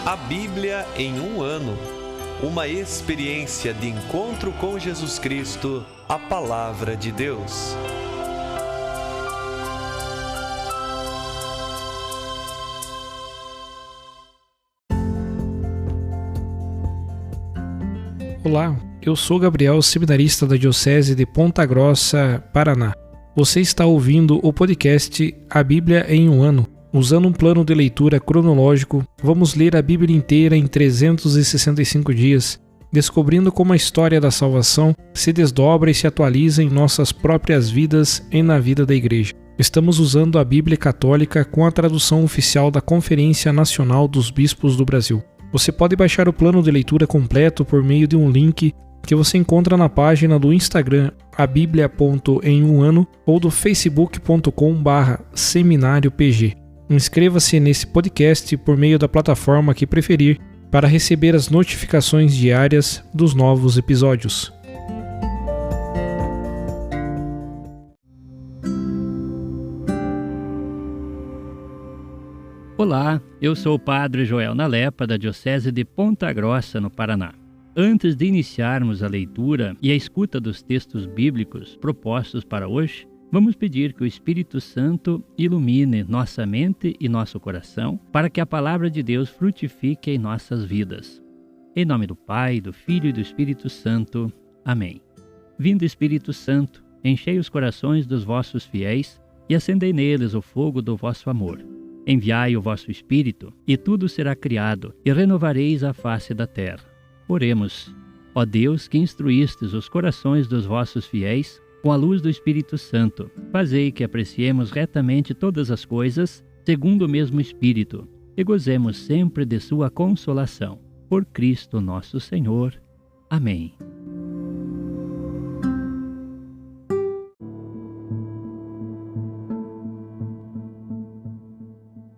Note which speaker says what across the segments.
Speaker 1: A Bíblia em um ano. Uma experiência de encontro com Jesus Cristo, a Palavra de Deus.
Speaker 2: Olá, eu sou Gabriel, seminarista da Diocese de Ponta Grossa, Paraná. Você está ouvindo o podcast A Bíblia em um ano. Usando um plano de leitura cronológico, vamos ler a Bíblia inteira em 365 dias, descobrindo como a história da salvação se desdobra e se atualiza em nossas próprias vidas e na vida da Igreja. Estamos usando a Bíblia Católica com a tradução oficial da Conferência Nacional dos Bispos do Brasil. Você pode baixar o plano de leitura completo por meio de um link que você encontra na página do Instagram abiblia.emumano ou do facebook.com/seminariopg. Inscreva-se nesse podcast por meio da plataforma que preferir para receber as notificações diárias dos novos episódios.
Speaker 3: Olá, eu sou o Padre Joel Nalepa, da Diocese de Ponta Grossa, no Paraná. Antes de iniciarmos a leitura e a escuta dos textos bíblicos propostos para hoje, vamos pedir que o Espírito Santo ilumine nossa mente e nosso coração para que a palavra de Deus frutifique em nossas vidas. Em nome do Pai, do Filho e do Espírito Santo. Amém. Vindo Espírito Santo, enchei os corações dos vossos fiéis e acendei neles o fogo do vosso amor. Enviai o vosso Espírito, e tudo será criado, e renovareis a face da terra. Oremos. Ó Deus, que instruístes os corações dos vossos fiéis com a luz do Espírito Santo, fazei que apreciemos retamente todas as coisas, segundo o mesmo Espírito, e gozemos sempre de sua consolação. Por Cristo nosso Senhor. Amém.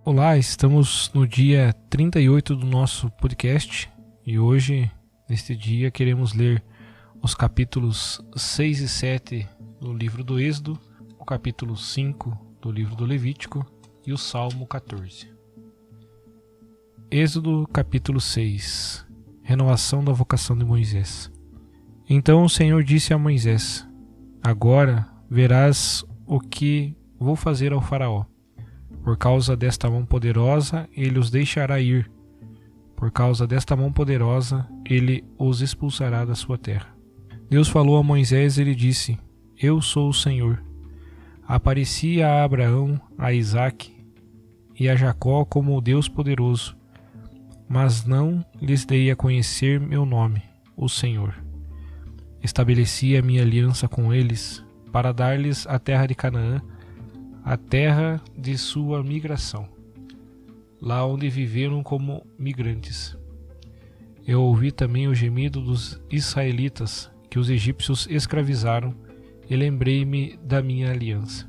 Speaker 2: Olá, estamos no dia 38 do nosso podcast e hoje, neste dia, queremos ler os capítulos 6 e 7 do livro do Êxodo, o capítulo 5 do livro do Levítico e o Salmo 14. Êxodo capítulo 6. Renovação da vocação de Moisés. Então o Senhor disse a Moisés: Agora verás o que vou fazer ao faraó. Por causa desta mão poderosa, ele os deixará ir. Por causa desta mão poderosa, ele os expulsará da sua terra. Deus falou a Moisés e lhe disse: Eu sou o Senhor. Apareci a Abraão, a Isaque e a Jacó como o Deus poderoso, mas não lhes dei a conhecer meu nome, o Senhor. Estabeleci a minha aliança com eles para dar-lhes a terra de Canaã, a terra de sua migração, lá onde viveram como migrantes. Eu ouvi também o gemido dos israelitas, que os egípcios escravizaram, e lembrei-me da minha aliança.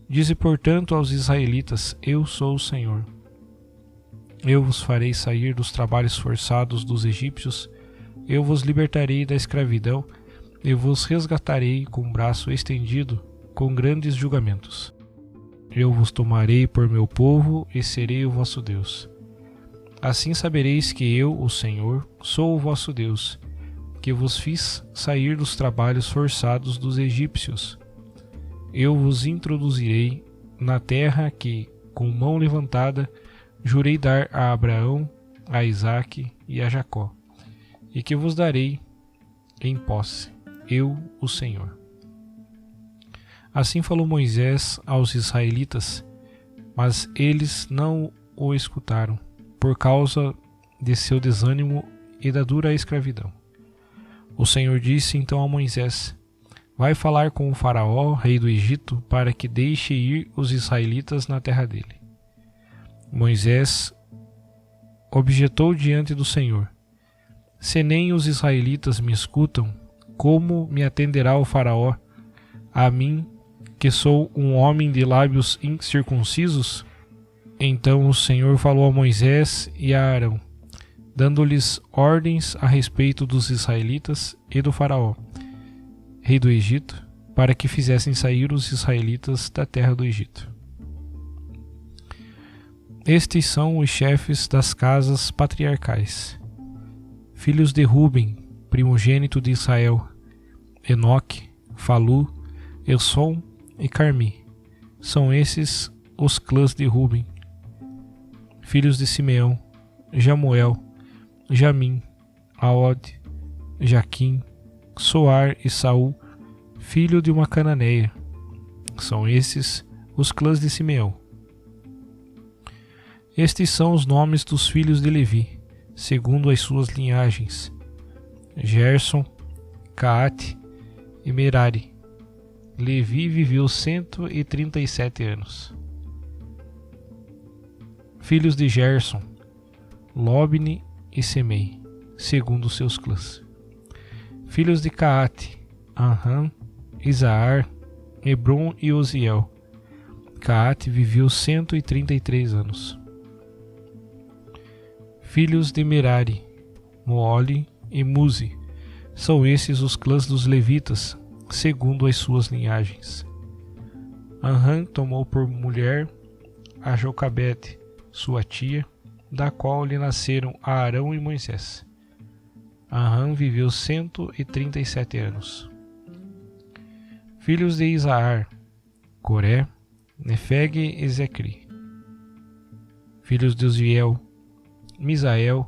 Speaker 2: Dize, portanto, aos israelitas: Eu sou o Senhor. Eu vos farei sair dos trabalhos forçados dos egípcios, eu vos libertarei da escravidão, e vos resgatarei com o braço estendido, com grandes julgamentos. Eu vos tomarei por meu povo e serei o vosso Deus. Assim sabereis que eu, o Senhor, sou o vosso Deus, que vos fiz sair dos trabalhos forçados dos egípcios. Eu vos introduzirei na terra que, com mão levantada, jurei dar a Abraão, a Isaque e a Jacó, e que vos darei em posse, eu, o Senhor. Assim falou Moisés aos israelitas, mas eles não o escutaram, por causa de seu desânimo e da dura escravidão. O Senhor disse então a Moisés: Vai falar com o faraó, rei do Egito, para que deixe ir os israelitas na terra dele. Moisés objetou diante do Senhor: Se nem os israelitas me escutam, como me atenderá o faraó, a mim, que sou um homem de lábios incircuncisos? Então o Senhor falou a Moisés e a Arão, dando-lhes ordens a respeito dos israelitas e do faraó, rei do Egito, para que fizessem sair os israelitas da terra do Egito. Estes são os chefes das casas patriarcais. Filhos de Ruben, primogênito de Israel: Enoque, Falu, Elson e Carmi. São esses os clãs de Ruben. Filhos de Simeão: Jamuel, Jamim, Aod, Jaquim, Soar e Saul, filho de uma cananeia. São esses os clãs de Simeão. Estes são os nomes dos filhos de Levi, segundo as suas linhagens: Gerson, Caate e Merari. Levi viveu 137 anos. Filhos de Gerson: Lobne e Semei, segundo seus clãs. Filhos de Caate: Anram, Isaar, Hebron e Uziel. Caate viveu 133 anos. Filhos de Merari: Moole e Muzi. São esses os clãs dos levitas, segundo as suas linhagens. Anram tomou por mulher a Jocabede, sua tia, da qual lhe nasceram Arão e Moisés. Anram viveu 137 anos. Filhos de Isaar: Coré, Nefeg e Zecri. Filhos de Uziel: Misael,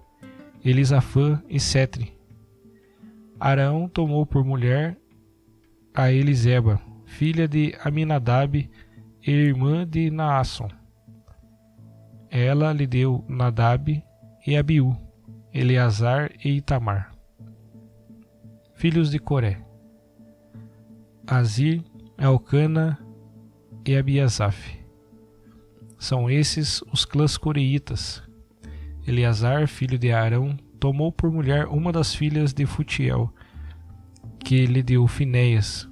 Speaker 2: Elisafã e Setri. Arão tomou por mulher a Eliseba, filha de Aminadab e irmã de Naasson. Ela lhe deu Nadab e Abiú, Eleazar e Itamar. Filhos de Coré: Azir, Elcana e Abiasaf. São esses os clãs coreitas. Eleazar, filho de Arão, tomou por mulher uma das filhas de Futiel, que lhe deu Finéias.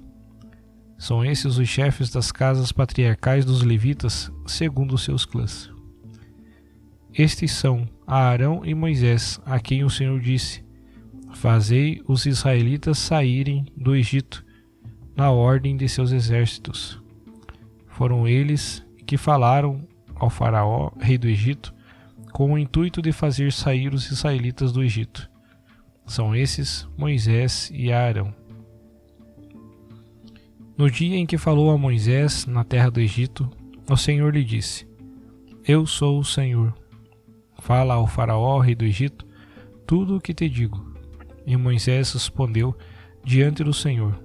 Speaker 2: São esses os chefes das casas patriarcais dos levitas, segundo seus clãs. Estes são Arão e Moisés, a quem o Senhor disse: Fazei os israelitas saírem do Egito, na ordem de seus exércitos. Foram eles que falaram ao faraó, rei do Egito, com o intuito de fazer sair os israelitas do Egito. São esses Moisés e Arão. No dia em que falou a Moisés na terra do Egito, o Senhor lhe disse: Eu sou o Senhor. Fala ao faraó, rei do Egito, tudo o que te digo. E Moisés respondeu diante do Senhor: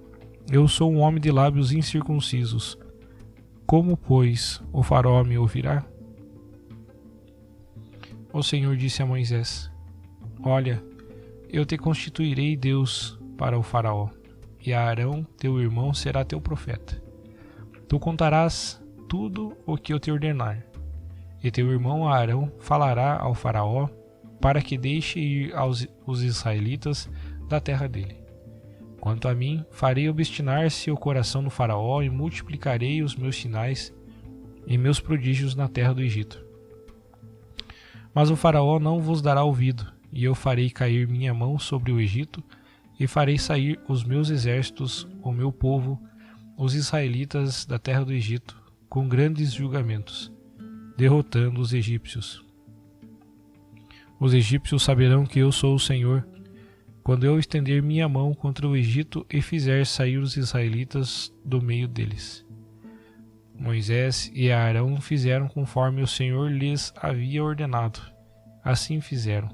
Speaker 2: Eu sou um homem de lábios incircuncisos. Como, pois, o faraó me ouvirá? O Senhor disse a Moisés: Olha, eu te constituirei Deus para o faraó, e Arão, teu irmão, será teu profeta. Tu contarás tudo o que eu te ordenar, e teu irmão Arão falará ao faraó, para que deixe ir os israelitas da terra dele. Quanto a mim, farei obstinar-se o coração do faraó e multiplicarei os meus sinais e meus prodígios na terra do Egito. Mas o faraó não vos dará ouvido, e eu farei cair minha mão sobre o Egito, e farei sair os meus exércitos, o meu povo, os israelitas da terra do Egito, com grandes julgamentos, derrotando os egípcios. Os egípcios saberão que eu sou o Senhor, quando eu estender minha mão contra o Egito e fizer sair os israelitas do meio deles. Moisés e Arão fizeram conforme o Senhor lhes havia ordenado. Assim fizeram.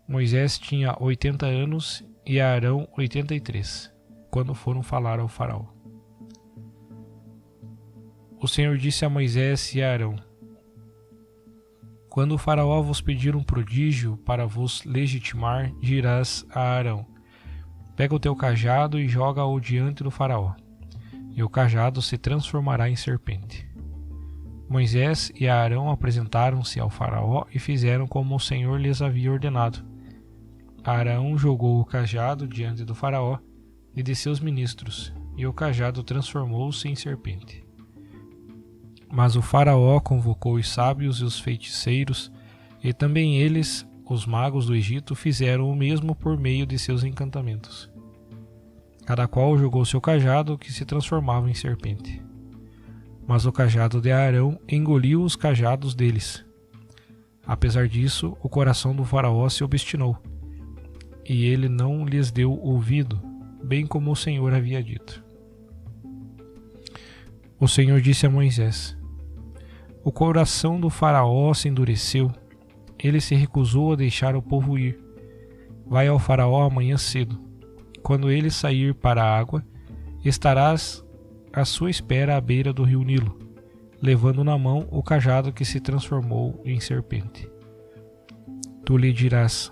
Speaker 2: Moisés tinha 80 anos e Arão 83, quando foram falar ao faraó. O Senhor disse a Moisés e a Arão: Quando o faraó vos pedir um prodígio para vos legitimar, dirás a Arão: Pega o teu cajado e joga-o diante do faraó, e o cajado se transformará em serpente. Moisés e Arão apresentaram-se ao faraó e fizeram como o Senhor lhes havia ordenado. Arão jogou o cajado diante do faraó e de seus ministros, e o cajado transformou-se em serpente. Mas o faraó convocou os sábios e os feiticeiros, e também eles, os magos do Egito, fizeram o mesmo por meio de seus encantamentos. Cada qual jogou seu cajado, que se transformava em serpente. mas o cajado de Arão engoliu os cajados deles. Apesar disso, o coração do faraó se obstinou, e ele não lhes deu ouvido, bem como o Senhor havia dito. O Senhor disse a Moisés: o coração do faraó se endureceu, ele se recusou a deixar o povo ir. Vai ao faraó amanhã cedo. Quando ele sair para a água, estarás à sua espera à beira do rio Nilo, levando na mão o cajado que se transformou em serpente. Tu lhe dirás: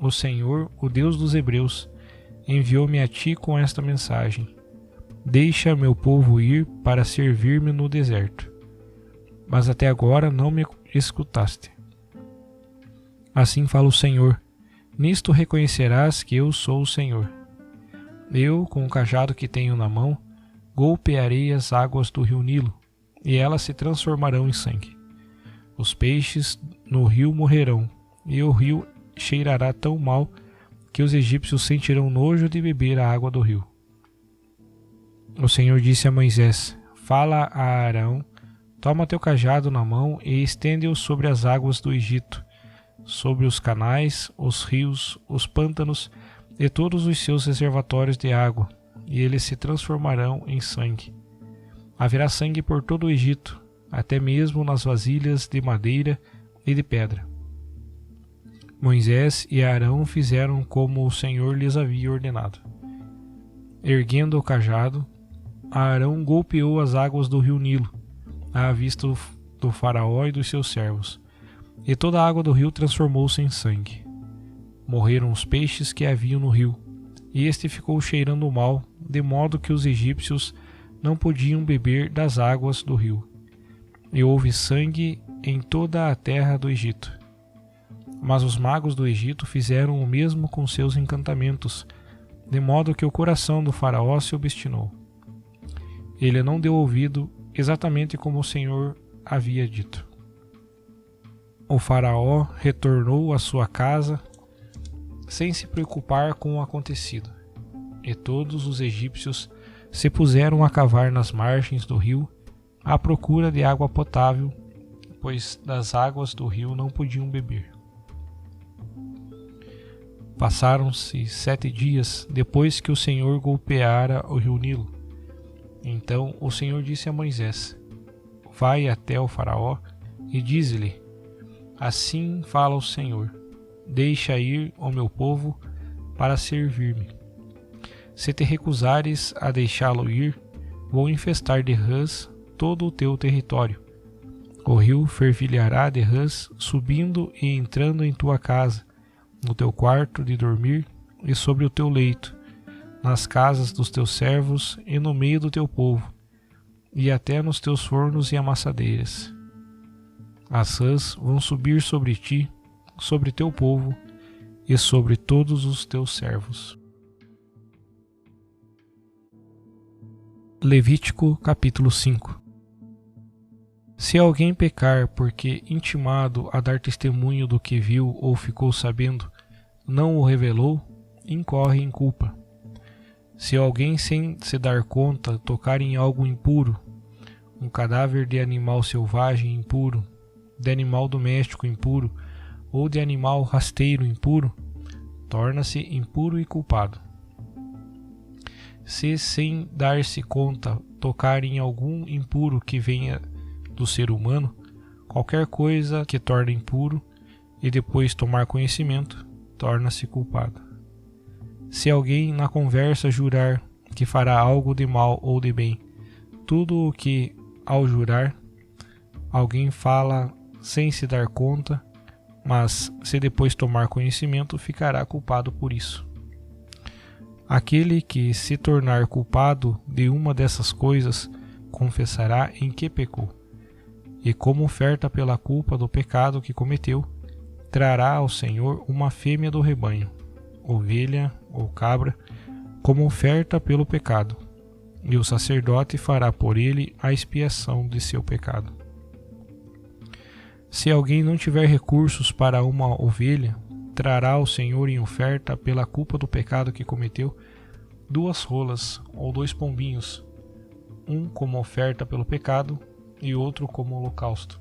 Speaker 2: o Senhor, o Deus dos Hebreus, enviou-me a ti com esta mensagem: deixa meu povo ir para servir-me no deserto. Mas até agora não me escutaste. Assim fala o Senhor: nisto reconhecerás que eu sou o Senhor. Eu, com o cajado que tenho na mão, golpearei as águas do rio Nilo, e elas se transformarão em sangue. Os peixes no rio morrerão, e o rio cheirará tão mal que os egípcios sentirão nojo de beber a água do rio. O Senhor disse a Moisés: fala a Arão: toma teu cajado na mão e estende-o sobre as águas do Egito, sobre os canais, os rios, os pântanos e todos os seus reservatórios de água, e eles se transformarão em sangue. Haverá sangue por todo o Egito, até mesmo nas vasilhas de madeira e de pedra. Moisés e Arão fizeram como o Senhor lhes havia ordenado. Erguendo o cajado, Arão golpeou as águas do rio Nilo, à vista do faraó e dos seus servos, e toda a água do rio transformou-se em sangue. Morreram os peixes que haviam no rio, e este ficou cheirando mal, de modo que os egípcios não podiam beber das águas do rio. E houve sangue em toda a terra do Egito. Mas os magos do Egito fizeram o mesmo com seus encantamentos, de modo que o coração do faraó se obstinou. Ele não deu ouvido, exatamente como o Senhor havia dito. O faraó retornou à sua casa sem se preocupar com o acontecido, e todos os egípcios se puseram a cavar nas margens do rio à procura de água potável, pois das águas do rio não podiam beber. Passaram-se 7 dias depois que o Senhor golpeara o rio Nilo. Então o Senhor disse a Moisés: vai até o faraó e dize-lhe: assim fala o Senhor: deixa ir o meu povo para servir-me. Se te recusares a deixá-lo ir, vou infestar de rãs todo o teu território. O rio fervilhará de rãs, subindo e entrando em tua casa, no teu quarto de dormir e sobre o teu leito, nas casas dos teus servos e no meio do teu povo, e até nos teus fornos e amassadeiras. As rãs vão subir sobre ti, sobre teu povo e sobre todos os teus servos. Levítico capítulo 5. Se alguém pecar porque intimado a dar testemunho do que viu ou ficou sabendo, não o revelou, incorre em culpa. Se alguém sem se dar conta tocar em algo impuro, um cadáver de animal selvagem impuro, de animal doméstico impuro, ou de animal rasteiro impuro, torna-se impuro e culpado. Se sem dar-se conta tocar em algum impuro que venha do ser humano, qualquer coisa que torne impuro, e depois tomar conhecimento, torna-se culpado. Se alguém na conversa jurar que fará algo de mal ou de bem, tudo o que, ao jurar, alguém fala sem se dar conta, mas se depois tomar conhecimento, ficará culpado por isso. Aquele que se tornar culpado de uma dessas coisas, confessará em que pecou, e como oferta pela culpa do pecado que cometeu, trará ao Senhor uma fêmea do rebanho, ovelha ou cabra, como oferta pelo pecado, e o sacerdote fará por ele a expiação de seu pecado. Se alguém não tiver recursos para uma ovelha, trará ao Senhor em oferta pela culpa do pecado que cometeu 2 rolas ou 2 pombinhos, um como oferta pelo pecado e outro como holocausto.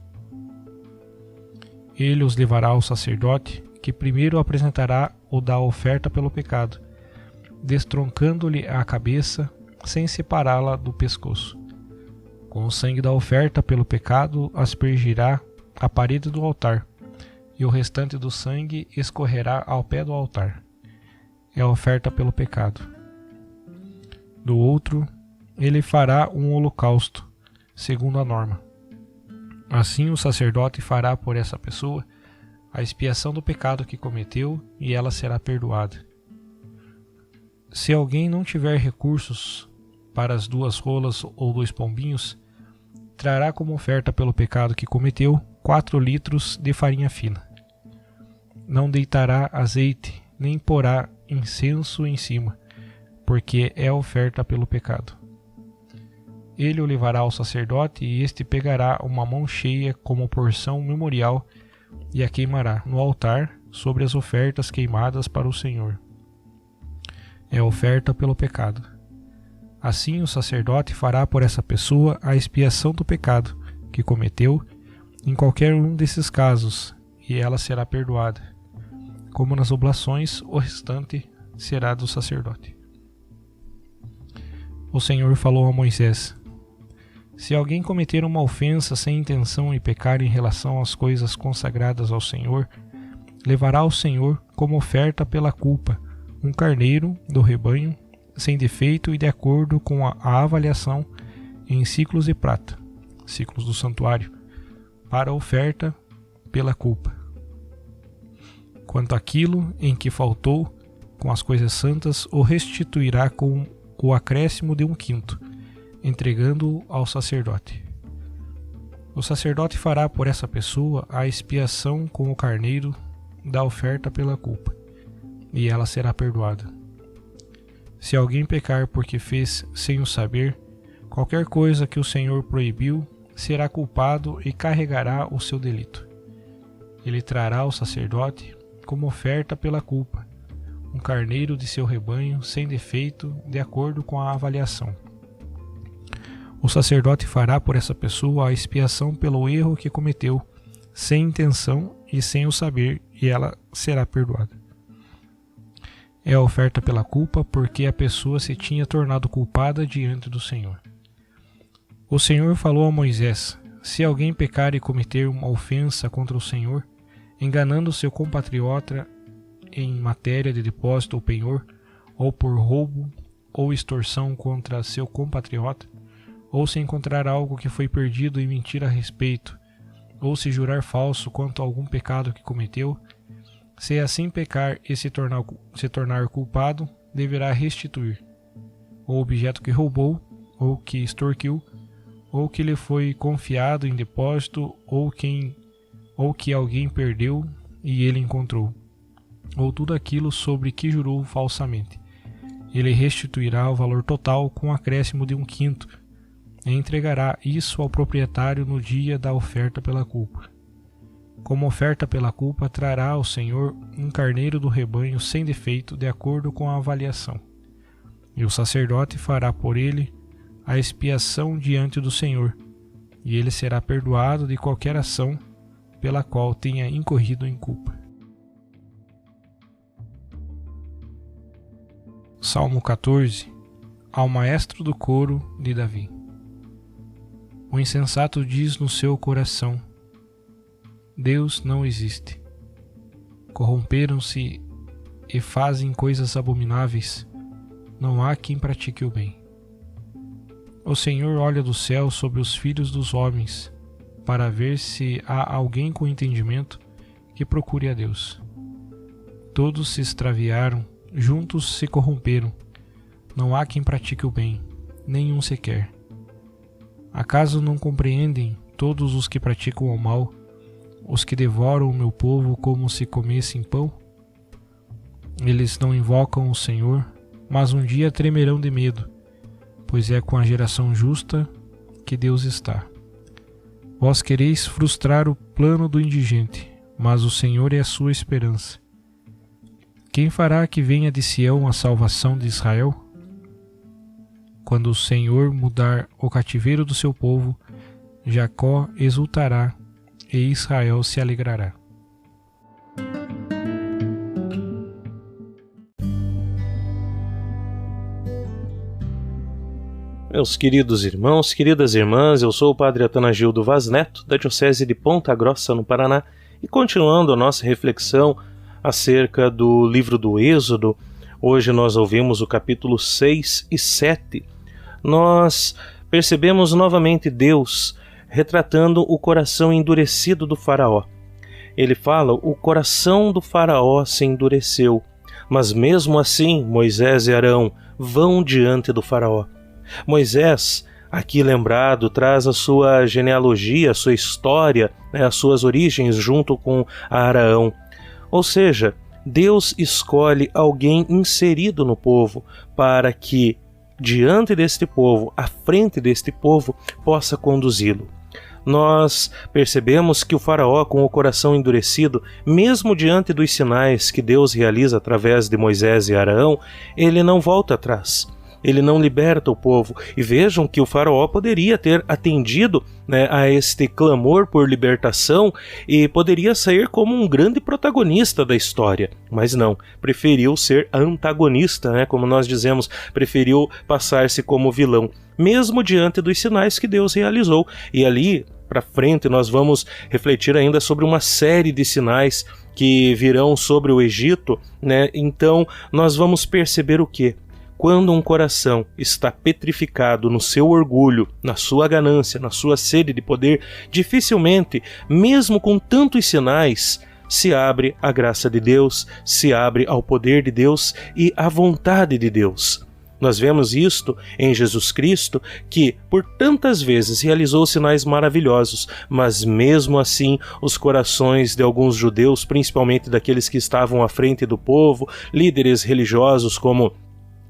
Speaker 2: Ele os levará ao sacerdote, que primeiro apresentará o da oferta pelo pecado, destroncando-lhe a cabeça, sem separá-la do pescoço. Com o sangue da oferta pelo pecado aspergirá a parede do altar, e o restante do sangue escorrerá ao pé do altar. É a oferta pelo pecado. Do outro, ele fará um holocausto, segundo a norma. Assim o sacerdote fará por essa pessoa a expiação do pecado que cometeu, e ela será perdoada. Se alguém não tiver recursos para as 2 rolas ou 2 pombinhos, trará como oferta pelo pecado que cometeu 4 litros de farinha fina. Não deitará azeite, nem porá incenso em cima, porque é oferta pelo pecado. Ele o levará ao sacerdote, e este pegará uma mão cheia como porção memorial e a queimará no altar sobre as ofertas queimadas para o Senhor. É oferta pelo pecado. Assim o sacerdote fará por essa pessoa a expiação do pecado que cometeu em qualquer um desses casos, e ela será perdoada. Como nas oblações, o restante será do sacerdote. O Senhor falou a Moisés: se alguém cometer uma ofensa sem intenção e pecar em relação às coisas consagradas ao Senhor, levará ao Senhor como oferta pela culpa um carneiro do rebanho, sem defeito e de acordo com a avaliação em ciclos de prata, ciclos do santuário, para a oferta pela culpa. Quanto àquilo em que faltou com as coisas santas, o restituirá com o acréscimo de 1/5, entregando-o ao sacerdote. O sacerdote fará por essa pessoa a expiação com o carneiro da oferta pela culpa, e ela será perdoada. Se alguém pecar porque fez sem o saber qualquer coisa que o Senhor proibiu, será culpado e carregará o seu delito. Ele trará ao sacerdote como oferta pela culpa um carneiro de seu rebanho sem defeito, de acordo com a avaliação. O sacerdote fará por essa pessoa a expiação pelo erro que cometeu, sem intenção e sem o saber, e ela será perdoada. É a oferta pela culpa, porque a pessoa se tinha tornado culpada diante do Senhor. O Senhor falou a Moisés: se alguém pecar e cometer uma ofensa contra o Senhor, enganando seu compatriota em matéria de depósito ou penhor, ou por roubo ou extorsão contra seu compatriota, ou se encontrar algo que foi perdido e mentir a respeito, ou se jurar falso quanto a algum pecado que cometeu, se assim pecar e se tornar culpado, deverá restituir o objeto que roubou, ou que extorquiu, ou que lhe foi confiado em depósito, ou que alguém perdeu e ele encontrou, ou tudo aquilo sobre que jurou falsamente. Ele restituirá o valor total com acréscimo de 1/5, e entregará isso ao proprietário no dia da oferta pela culpa. Como oferta pela culpa, trará ao Senhor um carneiro do rebanho sem defeito, de acordo com a avaliação. E o sacerdote fará por ele a expiação diante do Senhor, e ele será perdoado de qualquer ação pela qual tenha incorrido em culpa. Salmo 14. Ao maestro do coro de Davi. O insensato diz no seu coração: Deus não existe. Corromperam-se e fazem coisas abomináveis. Não há quem pratique o bem. O Senhor olha do céu sobre os filhos dos homens, para ver se há alguém com entendimento que procure a Deus. Todos se extraviaram, juntos se corromperam. Não há quem pratique o bem, nenhum sequer. Acaso não compreendem todos os que praticam o mal, os que devoram o meu povo como se comessem pão? Eles não invocam o Senhor, mas um dia tremerão de medo, pois é com a geração justa que Deus está. Vós quereis frustrar o plano do indigente, mas o Senhor é a sua esperança. Quem fará que venha de Sião a salvação de Israel? Quando o Senhor mudar o cativeiro do seu povo, Jacó exultará e Israel se alegrará.
Speaker 4: Meus queridos irmãos, queridas irmãs, eu sou o Padre Atanagildo Vaz Neto, da Diocese de Ponta Grossa, no Paraná, e continuando a nossa reflexão acerca do livro do Êxodo, hoje nós ouvimos o capítulo 6 e 7. Nós percebemos novamente Deus retratando o coração endurecido do faraó. Ele fala: o coração do faraó se endureceu, mas mesmo assim Moisés e Arão vão diante do faraó. Moisés, aqui lembrado, traz a sua genealogia, a sua história, as suas origens junto com Arão. Ou seja, Deus escolhe alguém inserido no povo para que, diante deste povo, à frente deste povo, possa conduzi-lo. Nós percebemos que o faraó, com o coração endurecido, mesmo diante dos sinais que Deus realiza através de Moisés e Arão, ele não volta atrás. Ele não liberta o povo. E vejam que o faraó poderia ter atendido a este clamor por libertação e poderia sair como um grande protagonista da história, mas não, preferiu ser antagonista, como nós dizemos, preferiu passar-se como vilão, mesmo diante dos sinais que Deus realizou. E ali para frente nós vamos refletir ainda sobre uma série de sinais que virão sobre o Egito, Então nós vamos perceber o quê? Quando um coração está petrificado no seu orgulho, na sua ganância, na sua sede de poder, dificilmente, mesmo com tantos sinais, se abre à graça de Deus, se abre ao poder de Deus e à vontade de Deus. Nós vemos isto em Jesus Cristo, que por tantas vezes realizou sinais maravilhosos, mas mesmo assim os corações de alguns judeus, principalmente daqueles que estavam à frente do povo, líderes religiosos como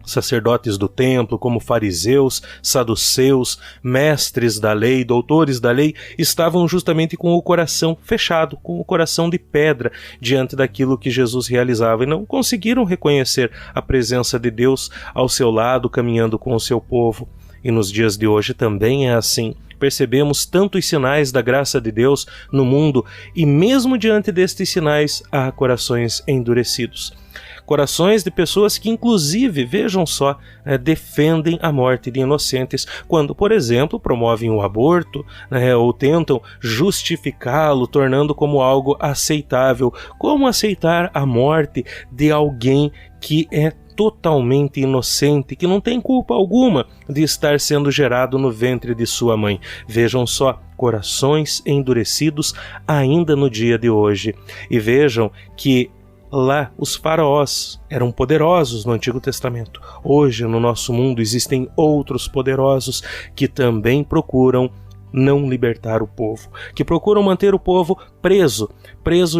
Speaker 4: sacerdotes do templo, como fariseus, saduceus, mestres da lei, doutores da lei, estavam justamente com o coração fechado, com o coração de pedra diante daquilo que Jesus realizava e não conseguiram reconhecer a presença de Deus ao seu lado, caminhando com o seu povo. E nos dias de hoje também é assim. Percebemos tantos sinais da graça de Deus no mundo e mesmo diante destes sinais há corações endurecidos. Corações de pessoas que, inclusive, vejam só, defendem a morte de inocentes, quando, por exemplo, promovem o aborto, ou tentam justificá-lo, tornando como algo aceitável. Como aceitar a morte de alguém que é totalmente inocente, que não tem culpa alguma de estar sendo gerado no ventre de sua mãe? Vejam só, corações endurecidos ainda no dia de hoje. E vejam que lá, os faraós eram poderosos no Antigo Testamento. Hoje, no nosso mundo, existem outros poderosos que também procuram não libertar o povo, que procuram manter o povo preso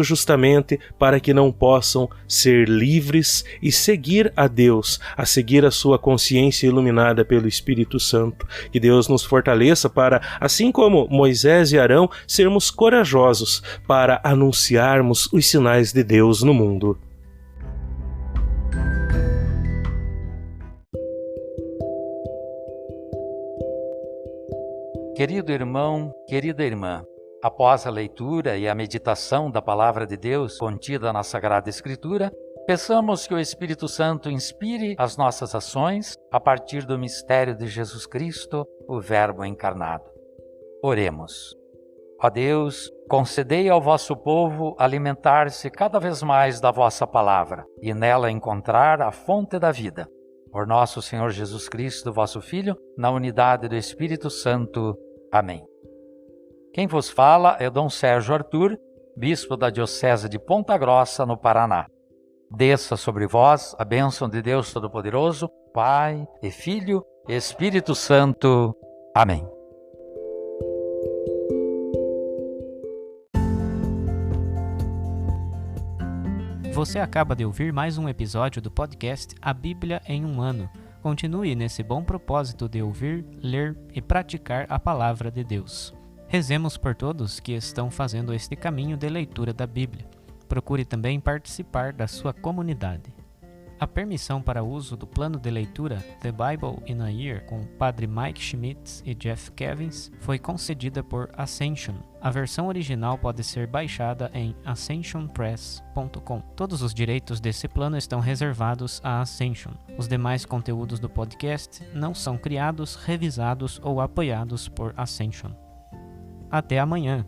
Speaker 4: justamente para que não possam ser livres e seguir a Deus, a seguir a sua consciência iluminada pelo Espírito Santo. Que Deus nos fortaleça para, assim como Moisés e Arão, sermos corajosos para anunciarmos os sinais de Deus no mundo.
Speaker 5: Querido irmão, querida irmã, após a leitura e a meditação da Palavra de Deus contida na Sagrada Escritura, peçamos que o Espírito Santo inspire as nossas ações a partir do mistério de Jesus Cristo, o Verbo encarnado. Oremos. Ó Deus, concedei ao vosso povo alimentar-se cada vez mais da vossa palavra e nela encontrar a fonte da vida. Por nosso Senhor Jesus Cristo, vosso Filho, na unidade do Espírito Santo. Amém. Quem vos fala é Dom Sérgio Arthur, bispo da Diocese de Ponta Grossa, no Paraná. Desça sobre vós a bênção de Deus Todo-Poderoso, Pai e Filho e Espírito Santo. Amém.
Speaker 6: Você acaba de ouvir mais um episódio do podcast A Bíblia em um Ano. Continue nesse bom propósito de ouvir, ler e praticar a Palavra de Deus. Rezemos por todos que estão fazendo este caminho de leitura da Bíblia. Procure também participar da sua comunidade. A permissão para uso do plano de leitura The Bible in a Year com Padre Mike Schmitz e Jeff Kevins foi concedida por Ascension. A versão original pode ser baixada em ascensionpress.com. Todos os direitos desse plano estão reservados à Ascension. Os demais conteúdos do podcast não são criados, revisados ou apoiados por Ascension. Até amanhã!